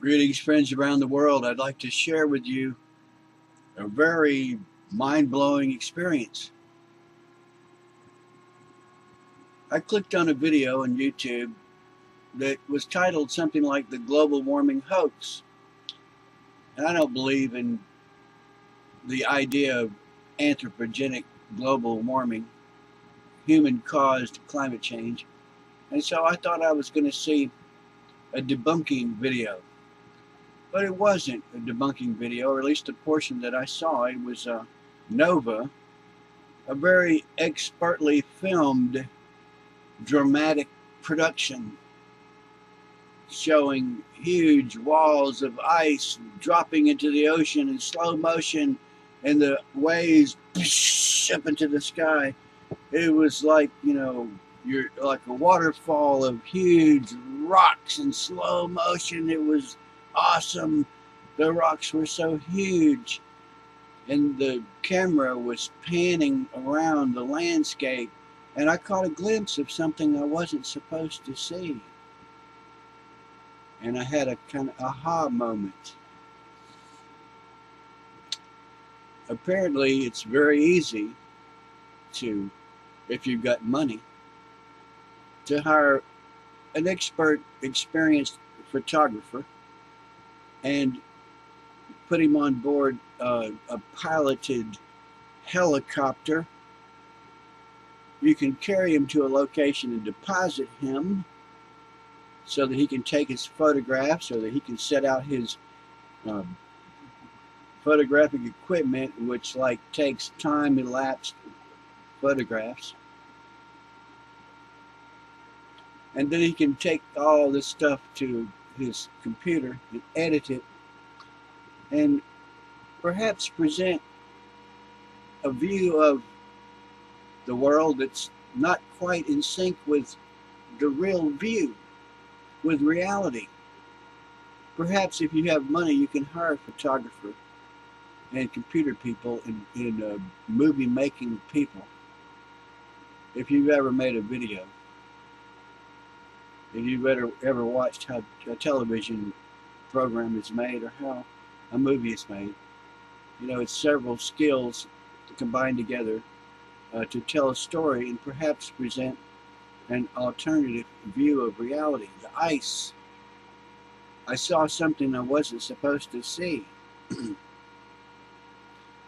Greetings, friends around the world. I'd like to share with you a very mind-blowing experience. I clicked on a video on YouTube that was titled something like the global warming hoax. And I don't believe in the idea of anthropogenic global warming, human-caused climate change. And so I thought I was going to see a debunking video. But it wasn't a debunking video, or at least the portion that I saw. It was Nova, a very expertly filmed dramatic production showing huge walls of ice dropping into the ocean in slow motion and the waves up into the sky. It was like, you're like a waterfall of huge rocks in slow motion. It was awesome. The rocks were so huge, and the camera was panning around the landscape, and I caught a glimpse of something I wasn't supposed to see, and I had a kind of aha moment. Apparently it's very easy to, if you've got money, to hire an expert, experienced photographer and put him on board a piloted helicopter. You can carry him to a location and deposit him so that he can take his photographs, so that he can set out his photographic equipment, which takes time-elapsed photographs. And then he can take all this stuff to his computer and edit it and perhaps present a view of the world that's not quite in sync with the real view, with reality. Perhaps if you have money, you can hire a photographer and computer people and movie making people. If you've ever made a video, if you've ever watched how a television program is made or how a movie is made, it's several skills combined together to tell a story and perhaps present an alternative view of reality. The ice. I saw something I wasn't supposed to see. It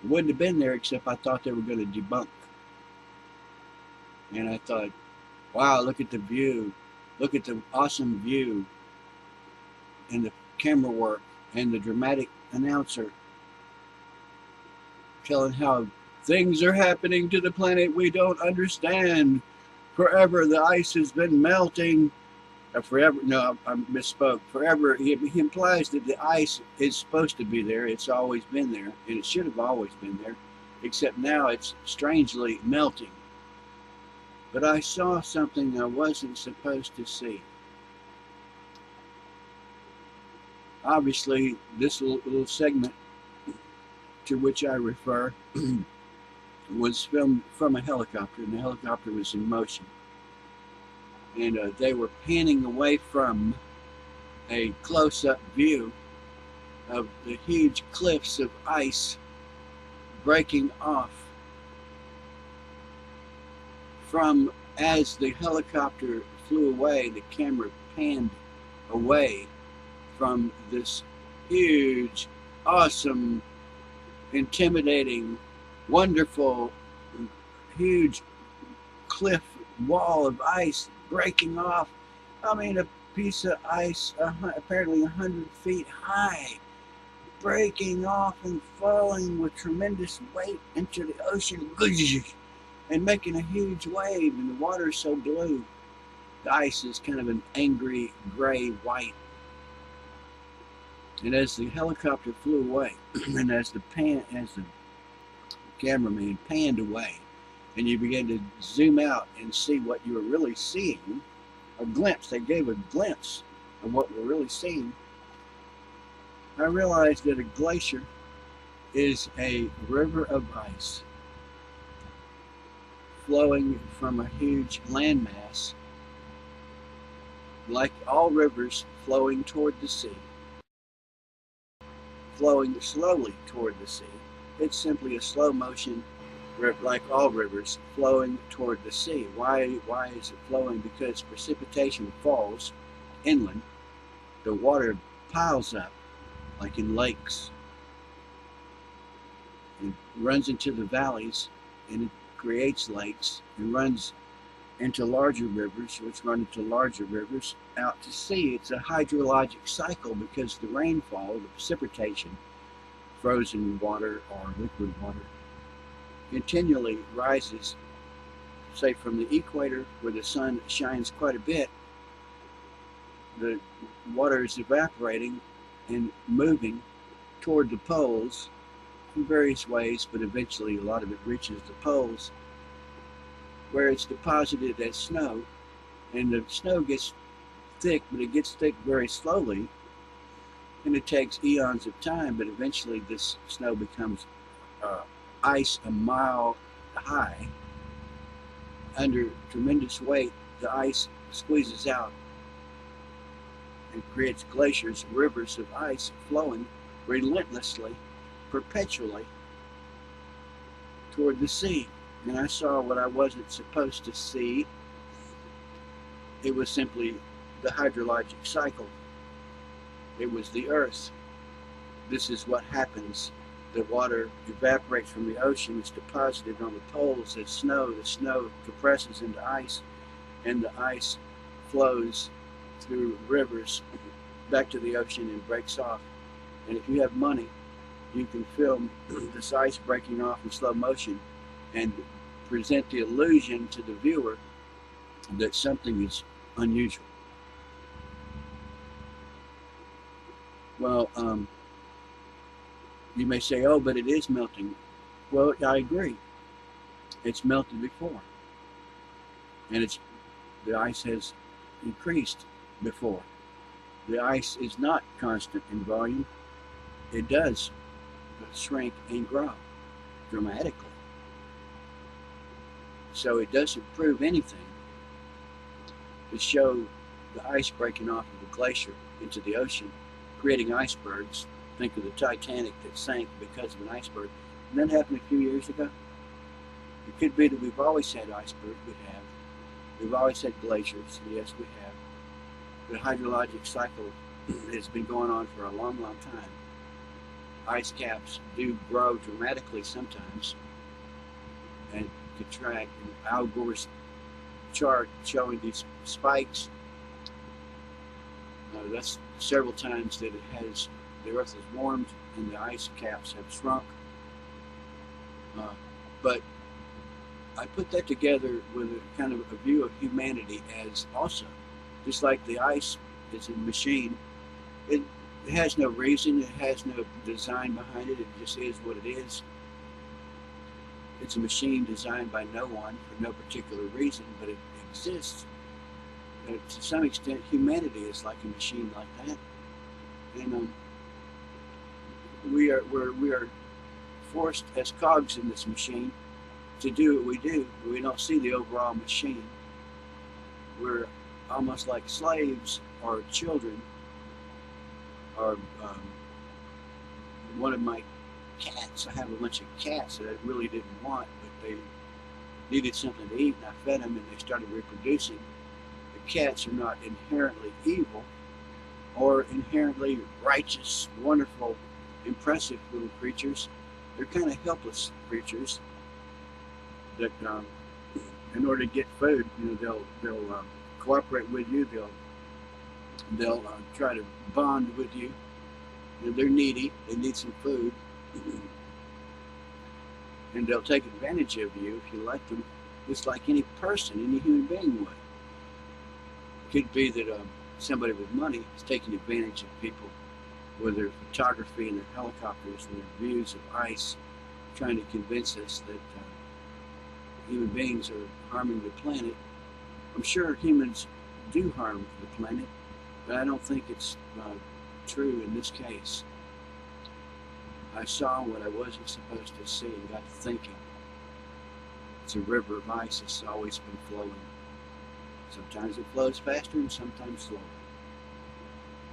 wouldn't have been there except I thought they were going to debunk. And I thought, wow, look at the view. Look at the awesome view and the camera work and the dramatic announcer telling how things are happening to the planet we don't understand. Forever the ice has been melting. Forever, no, I misspoke. Forever, he implies that the ice is supposed to be there. It's always been there, and it should have always been there, except now it's strangely melting. But I saw something I wasn't supposed to see. Obviously, this little segment to which I refer was filmed from a helicopter, and the helicopter was in motion. And they were panning away from a close-up view of the huge cliffs of ice breaking off from, as the helicopter flew away, the camera panned away from this huge, awesome, intimidating, wonderful, huge cliff wall of ice breaking off. I mean, a piece of ice apparently 100 feet high, breaking off and falling with tremendous weight into the ocean and making a huge wave, and the water is so blue. The ice is kind of an angry gray white. And as the helicopter flew away, and as the cameraman panned away, and you began to zoom out and see what you were really seeing, a glimpse, they gave a glimpse of what we're really seeing, I realized that a glacier is a river of ice flowing from a huge landmass, like all rivers flowing toward the sea. flowing slowly toward the sea. It's simply a slow motion, like all rivers, flowing toward the sea. Why is it flowing? Because precipitation falls inland. The water piles up, like in lakes, and runs into the valleys, and it creates lakes, and runs into larger rivers, which run into larger rivers out to sea. It's a hydrologic cycle because the rainfall, the precipitation, frozen water or liquid water, continually rises, say from the equator where the sun shines quite a bit. The water is evaporating and moving toward the poles in various ways, but eventually a lot of it reaches the poles where it's deposited as snow, and the snow gets thick, but it gets thick very slowly, and it takes eons of time, but eventually this snow becomes ice a mile high. Under tremendous weight, the ice squeezes out and creates glaciers, rivers of ice flowing relentlessly, perpetually toward the sea. And I saw what I wasn't supposed to see. It was simply the hydrologic cycle. It was the earth. This is what happens. The water evaporates from the ocean. It's deposited on the poles as snow. The snow compresses into ice, and the ice flows through rivers back to the ocean and breaks off. And if you have money, you can film this ice breaking off in slow motion and present the illusion to the viewer that something is unusual. Well, you may say, oh, but it is melting. Well, I agree. It's melted before. And the ice has increased before. The ice is not constant in volume. It does shrink and grow dramatically. So it doesn't prove anything to show the ice breaking off of the glacier into the ocean, creating icebergs. Think of the Titanic that sank because of an iceberg. And that happened a few years ago. It could be that we've always had icebergs. We have. We've always had glaciers. Yes, we have. The hydrologic cycle has been going on for a long, long time. Ice caps do grow dramatically sometimes and contract. And Al Gore's chart showing these spikes, that's several times that the earth has warmed and the ice caps have shrunk. But I put that together with a kind of a view of humanity as also, just like the ice is a machine, it has no reason, it has no design behind it, it just is what it is. It's a machine designed by no one for no particular reason, but it exists. To some extent, humanity is like a machine like that. And we are forced as cogs in this machine to do what we do. We don't see the overall machine. We're almost like slaves or children. Or one of my cats, I have a bunch of cats that I really didn't want, but they needed something to eat, and I fed them and they started reproducing. The cats are not inherently evil or inherently righteous, wonderful, impressive little creatures. They're kind of helpless creatures that in order to get food, they'll cooperate with you, they'll try to bond with you. They're needy, they need some food, and they'll take advantage of you if you let them, just like any person, any human being would. It could be that somebody with money is taking advantage of people with their photography and their helicopters and their views of ice, trying to convince us that human beings are harming the planet. I'm sure humans do harm the planet, but I don't think it's true in this case. I saw what I wasn't supposed to see and got to thinking. It's a river of ice that's always been flowing. Sometimes it flows faster and sometimes slower.